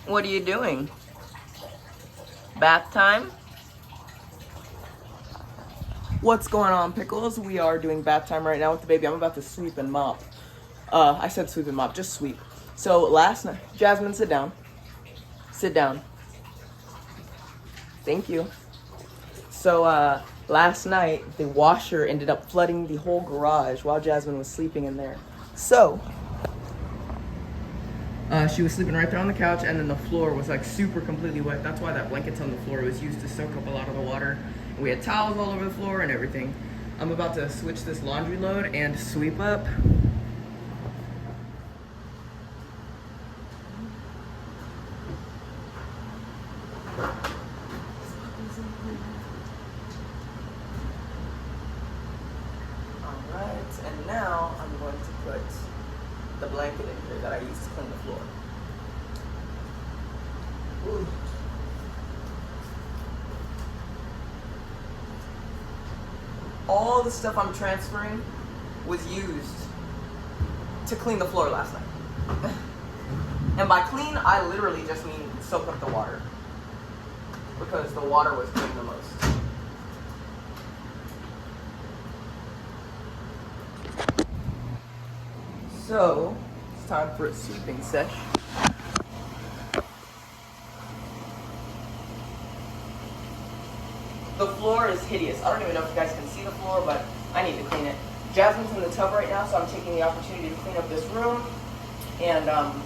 What are you doing? Bath time? What's going on, Pickles? We are doing bath time right now with the baby. I'm about to sweep and mop. I said sweep and mop, just sweep. So last night, Jasmine, sit down. Sit down. Thank you. So last night, the washer ended up flooding the whole garage while Jasmine was sleeping in there. So she was sleeping right there on the couch, and then the floor was like super completely wet. That's why that blanket's on the floor. It was used to soak up a lot of the water. And we had towels all over the floor and everything. I'm about to switch this laundry load and sweep up. Alright, and now I'm going to put the blanket in here that I used to clean the floor. Ooh. All the stuff I'm transferring was used to clean the floor last night. And by clean, I literally just mean soak up the water, because the water was doing the most. So, it's time for a sweeping sesh. The floor is hideous. I don't even know if you guys can see the floor, but I need to clean it. Jasmine's in the tub right now, so I'm taking the opportunity to clean up this room. And I'm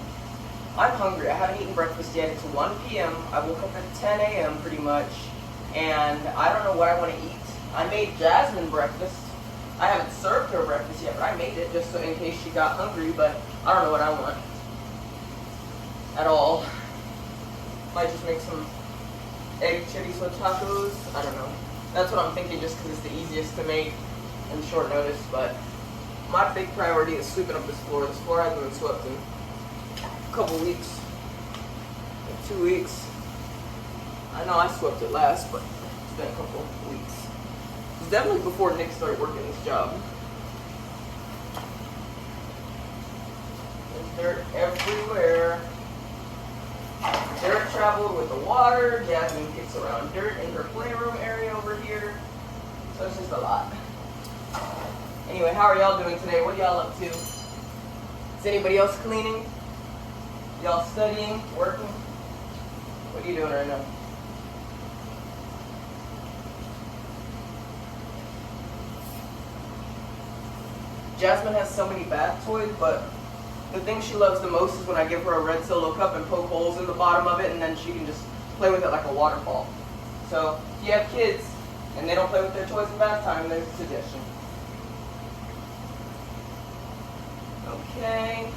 hungry. I haven't eaten breakfast yet. It's 1 p.m. I woke up at 10 a.m. pretty much, and I don't know what I want to eat. I made Jasmine breakfast. I haven't served her breakfast yet, but I made it just so in case she got hungry, but I don't know what I want at all. Might just make some egg chorizo tacos. I don't know. That's what I'm thinking, just because it's the easiest to make in short notice, but my big priority is sweeping up this floor. This floor hasn't been swept in a couple weeks, 2 weeks. I know I swept it last, but it's been a couple weeks. It's definitely before Nick started working this job. There's dirt everywhere. Dirt traveled with the water. Jasmine kicks around dirt in her playroom area over here. So it's just a lot. Anyway, how are y'all doing today? What are y'all up to? Is anybody else cleaning? Y'all studying? Working? What are you doing right now? Jasmine has so many bath toys, but the thing she loves the most is when I give her a red Solo cup and poke holes in the bottom of it, and then she can just play with it like a waterfall. So if you have kids and they don't play with their toys in bath time, there's a suggestion. Okay.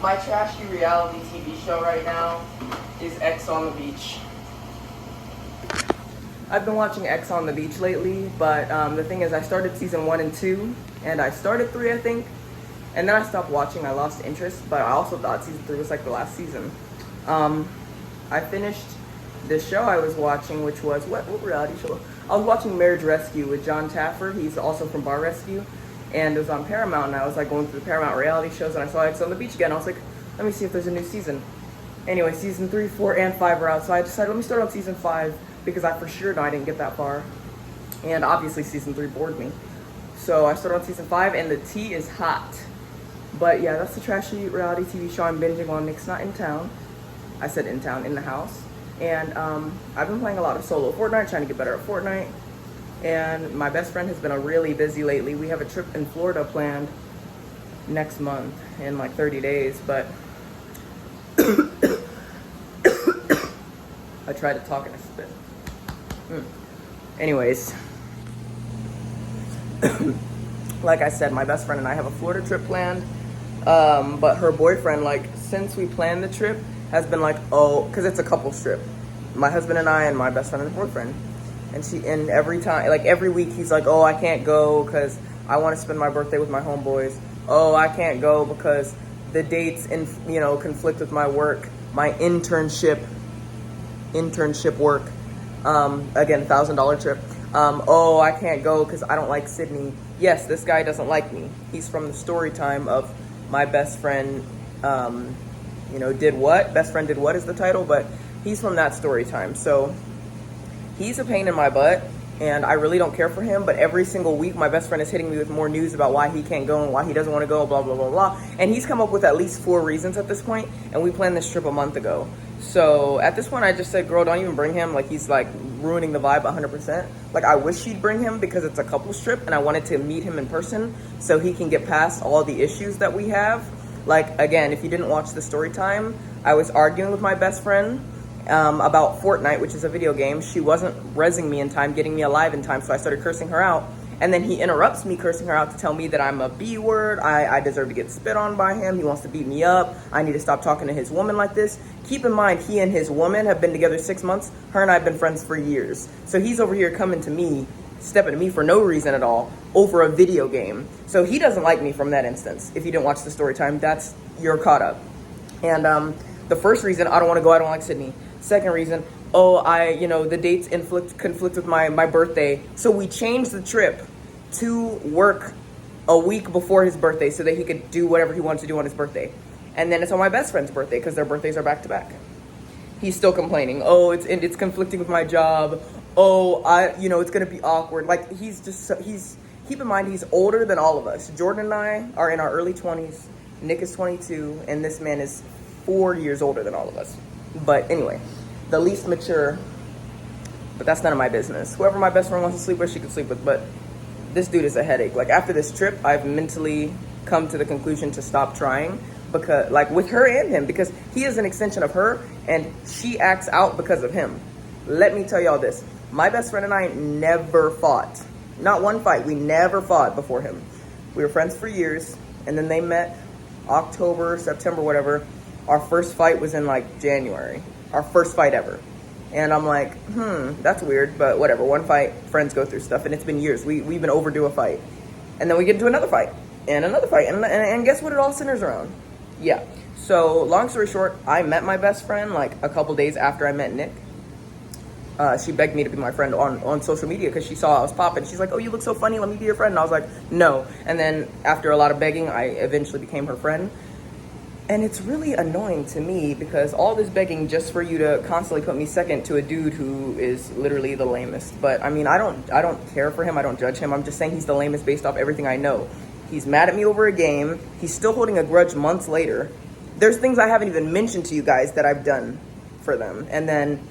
My trashy reality TV show right now is X on the Beach. I've been watching X on the Beach lately, but the thing is I started season 1 and 2, and I started 3 I think, and then I stopped watching. I lost interest, but I also thought season 3 was like the last season. I finished this show I was watching, which was, what reality show? I was watching Marriage Rescue with John Taffer. He's also from Bar Rescue. And it was on Paramount, and I was like going through the Paramount reality shows, and I saw X on the Beach again. I was like, let me see if there's a new season. Anyway, season 3, 4, and 5 are out, so I decided let me start on season 5 because I for sure know I didn't get that far. And obviously season 3 bored me. So I started on season 5, and the tea is hot. But yeah, that's the trashy reality TV show I'm binging on. Nick's not in town. I said in town, in the house. And I've been playing a lot of solo Fortnite, trying to get better at Fortnite. And my best friend has been really busy lately. We have a trip in Florida planned next month in like 30 days, but I tried to talk and I spit. Anyways, like I said, my best friend and I have a Florida trip planned. But her boyfriend, like, since we planned the trip, has been like, oh, because it's a couples trip. My husband and I and my best friend and boyfriend. And every time, like every week, he's like, oh, I can't go because I want to spend my birthday with my homeboys. Oh, I can't go because the dates, conflict with my work, my internship work. Again, $1,000 trip. Oh, I can't go because I don't like Sydney. Yes, this guy doesn't like me. He's from the story time of my best friend, did what? Best friend did what is the title, but he's from that story time. So he's a pain in my butt, and I really don't care for him, but every single week my best friend is hitting me with more news about why he can't go and why he doesn't want to go, blah, blah, blah, blah. And he's come up with at least 4 reasons at this point, and we planned this trip a month ago. So at this point, I just said, girl, don't even bring him. Like, he's like ruining the vibe 100%. Like, I wish she'd bring him because it's a couples trip and I wanted to meet him in person so he can get past all the issues that we have. Like, again, if you didn't watch the story time, I was arguing with my best friend about Fortnite, which is a video game. She wasn't rezzing me in time, getting me alive in time, so I started cursing her out. And then he interrupts me cursing her out to tell me that I'm a B word. I deserve to get spit on by him. He wants to beat me up. I need to stop talking to his woman like this. Keep in mind, he and his woman have been together 6 months. Her and I have been friends for years. So he's over here coming to me, stepping to me for no reason at all over a video game. So he doesn't like me from that instance. If you didn't watch the story time, you're caught up. And the first reason, I don't want to go, I don't like Sydney. Second reason, the dates conflict with my birthday. So we changed the trip to work a week before his birthday so that he could do whatever he wanted to do on his birthday. And then it's on my best friend's birthday because their birthdays are back to back. He's still complaining. Oh, it's conflicting with my job. Oh, it's going to be awkward. Like, keep in mind, he's older than all of us. Jordan and I are in our early 20s. Nick is 22, and this man is 4 years older than all of us. But anyway, the least mature, but that's none of my business. Whoever my best friend wants to sleep with, she can sleep with, but this dude is a headache. Like, after this trip, I've mentally come to the conclusion to stop trying, because, like, with her and him, because he is an extension of her, and she acts out because of him. Let me tell y'all this. My best friend and I never fought. Not one fight. We never fought before him. We were friends for years, and then they met October, September, whatever. Our first fight was in, like, January. Our first fight ever. And I'm like, that's weird, but whatever. One fight, friends go through stuff, and it's been years. We've been overdue a fight. And then we get into another fight, and another fight, and guess what it all centers around? Yeah. So, long story short, I met my best friend, like, a couple days after I met Nick. She begged me to be my friend on social media because she saw I was popping. She's like, oh, you look so funny, let me be your friend. And I was like, no. And then after a lot of begging, I eventually became her friend. And it's really annoying to me because all this begging just for you to constantly put me second to a dude who is literally the lamest. But I mean, I don't care for him. I don't judge him. I'm just saying he's the lamest based off everything I know. He's mad at me over a game. He's still holding a grudge months later. There's things I haven't even mentioned to you guys that I've done for them. And then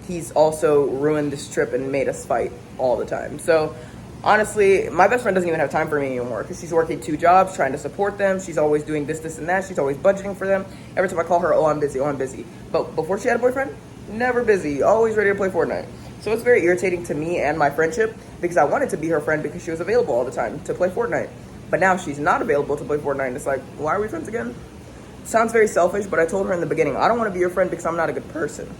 he's also ruined this trip and made us fight all the time. So honestly, my best friend doesn't even have time for me anymore because she's working 2 jobs, trying to support them. She's always doing this, and that. She's always budgeting for them. Every time I call her, oh, I'm busy. But before she had a boyfriend, never busy, always ready to play Fortnite. So it's very irritating to me and my friendship because I wanted to be her friend because she was available all the time to play Fortnite. But now she's not available to play Fortnite, and it's like, why are we friends again? Sounds very selfish, but I told her in the beginning, I don't want to be your friend because I'm not a good person.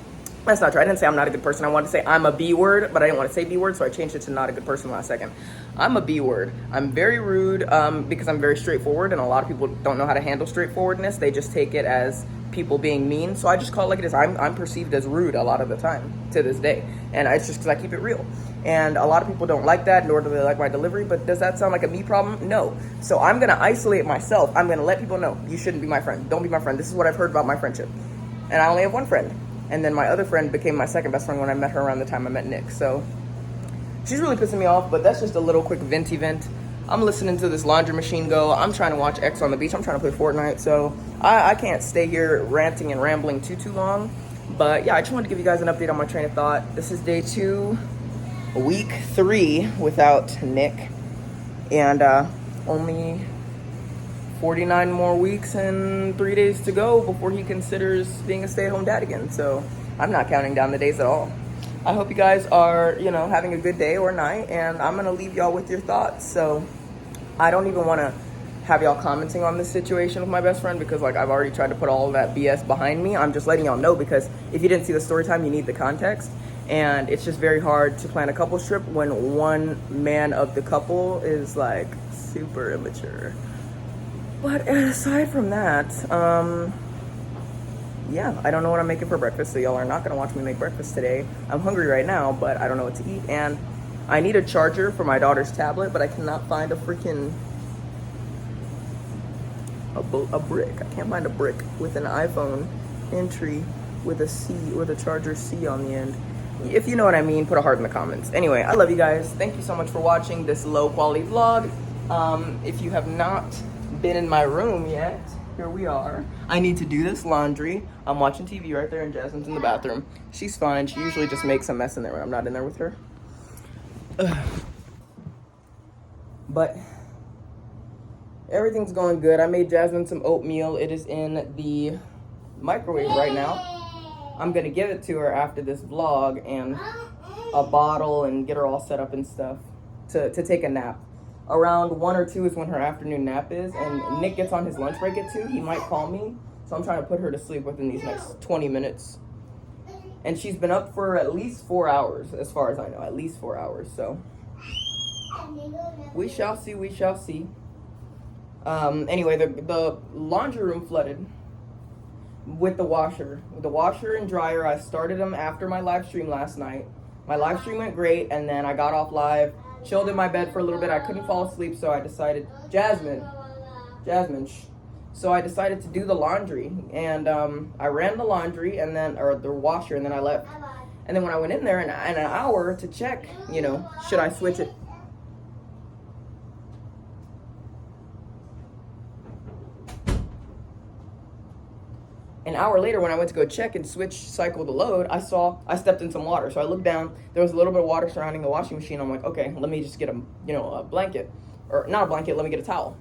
That's not true. I didn't say I'm not a good person. I wanted to say I'm a B word, but I didn't want to say B word, so I changed it to not a good person last second. I'm a B word. I'm very rude because I'm very straightforward, and a lot of people don't know how to handle straightforwardness. They just take it as people being mean, so I just call it like it is. I'm perceived as rude a lot of the time to this day, and it's just because I keep it real. And a lot of people don't like that, nor do they like my delivery, but does that sound like a me problem? No. So I'm going to isolate myself. I'm going to let people know, you shouldn't be my friend. Don't be my friend. This is what I've heard about my friendship. And I only have one friend. And then my other friend became my second best friend when I met her around the time I met Nick. So she's really pissing me off, but that's just a little quick venty vent. I'm listening to this laundry machine go. I'm trying to watch X on the beach. I'm trying to play Fortnite. So I can't stay here ranting and rambling too long. But yeah, I just wanted to give you guys an update on my train of thought. This is day 2, week 3 without Nick. And only 49 more weeks and 3 days to go before he considers being a stay-at-home dad again. So I'm not counting down the days at all. I hope you guys are, having a good day or night, and I'm going to leave y'all with your thoughts. So I don't even want to have y'all commenting on this situation with my best friend because like I've already tried to put all of that BS behind me. I'm just letting y'all know because if you didn't see the story time, you need the context. And it's just very hard to plan a couples trip when one man of the couple is like super immature. But aside from that, yeah, I don't know what I'm making for breakfast, so y'all are not gonna watch me make breakfast today. I'm hungry right now, but I don't know what to eat. And I need a charger for my daughter's tablet, but I cannot find a freaking a brick. I can't find a brick with an iPhone entry with a C, with a charger C on the end. If you know what I mean, put a heart in the comments. Anyway, I love you guys. Thank you so much for watching this low quality vlog. If you have not been in my room yet, here we are. I need to do this laundry. I'm watching TV right there and Jasmine's in the bathroom. She's fine. She usually just makes a mess in there when I'm not in there with her. But everything's going good. I made Jasmine some oatmeal. It is in the microwave right now. I'm gonna give it to her after this vlog and a bottle and get her all set up and stuff to take a nap. Around 1 or 2 is when her afternoon nap is, and Nick gets on his lunch break at 2. He might call me, so I'm trying to put her to sleep within these next 20 minutes. And she's been up for at least 4 hours, as far as I know, at least 4 hours, so we shall see, we shall see. Anyway, the laundry room flooded with the washer. With the washer and dryer, I started them after my live stream last night. My live stream went great, and then I got off live, chilled in my bed for a little bit. I couldn't fall asleep, so I decided, Jasmine, so I decided to do the laundry, and I ran the laundry, and then, or the washer, and then I left. And then when I went in there in an hour to check, you know, should I switch it? An hour later, when I went to go check and cycle the load, I stepped in some water. So I looked down, there was a little bit of water surrounding the washing machine. I'm like, okay, let me just get a blanket, or not a blanket, let me get a towel.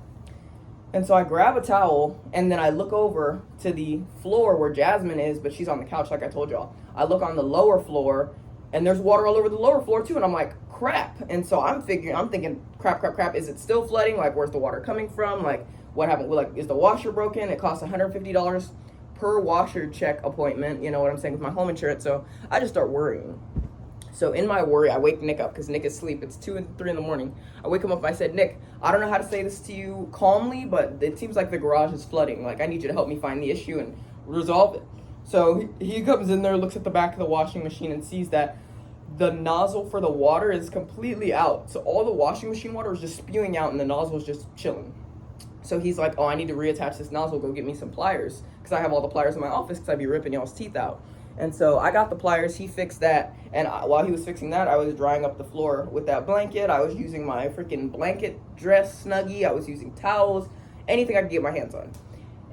And so I grab a towel, and then I look over to the floor where Jasmine is, but she's on the couch like I told y'all. I look on the lower floor, and there's water all over the lower floor too, and I'm like, crap. And so I'm thinking, crap, is it still flooding? Like, where's the water coming from? Like, what happened? Like, is the washer broken? It costs $150 per washer check appointment, you know what I'm saying, with my home insurance. So I just start worrying. So in my worry, I wake Nick up because Nick is asleep. It's 2 and 3 in the morning. I wake him up and I said, Nick, I don't know how to say this to you calmly, but it seems like the garage is flooding. Like, I need you to help me find the issue and resolve it. So he comes in there, looks at the back of the washing machine and sees that the nozzle for the water is completely out. So all the washing machine water is just spewing out and the nozzle is just chilling. So he's like, oh, I need to reattach this nozzle, go get me some pliers. Because I have all the pliers in my office because I'd be ripping y'all's teeth out. And so I got the pliers, he fixed that. And while he was fixing that, I was drying up the floor with that blanket. I was using my freaking blanket dress Snuggie. I was using towels, anything I could get my hands on.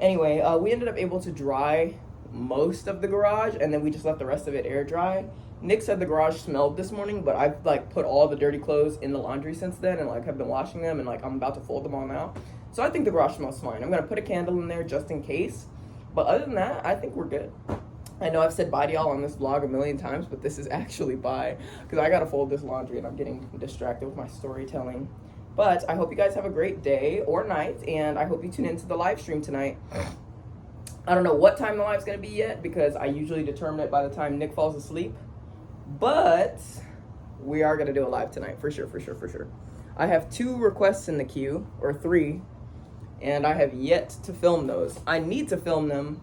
Anyway, we ended up able to dry most of the garage, and then we just left the rest of it air dry. Nick said the garage smelled this morning, but I've like put all the dirty clothes in the laundry since then and like have been washing them, and like I'm about to fold them all now. So I think the garage smells fine. I'm gonna put a candle in there just in case. But other than that, I think we're good. I know I've said bye to y'all on this vlog a million times, but this is actually bye because I gotta fold this laundry and I'm getting distracted with my storytelling. But I hope you guys have a great day or night, and I hope you tune into the live stream tonight. I don't know what time the live's gonna be yet because I usually determine it by the time Nick falls asleep. But we are gonna do a live tonight for sure. I have 2 requests in the queue, or 3, and I have yet to film those. I need to film them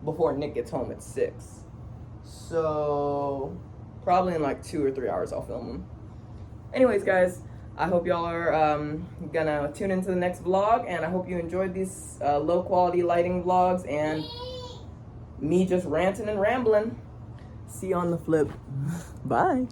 before Nick gets home at 6. So probably in like 2 or 3 hours I'll film them. Anyways, guys, I hope y'all are gonna tune into the next vlog, and I hope you enjoyed these low quality lighting vlogs and me just ranting and rambling. See you on the flip. Bye.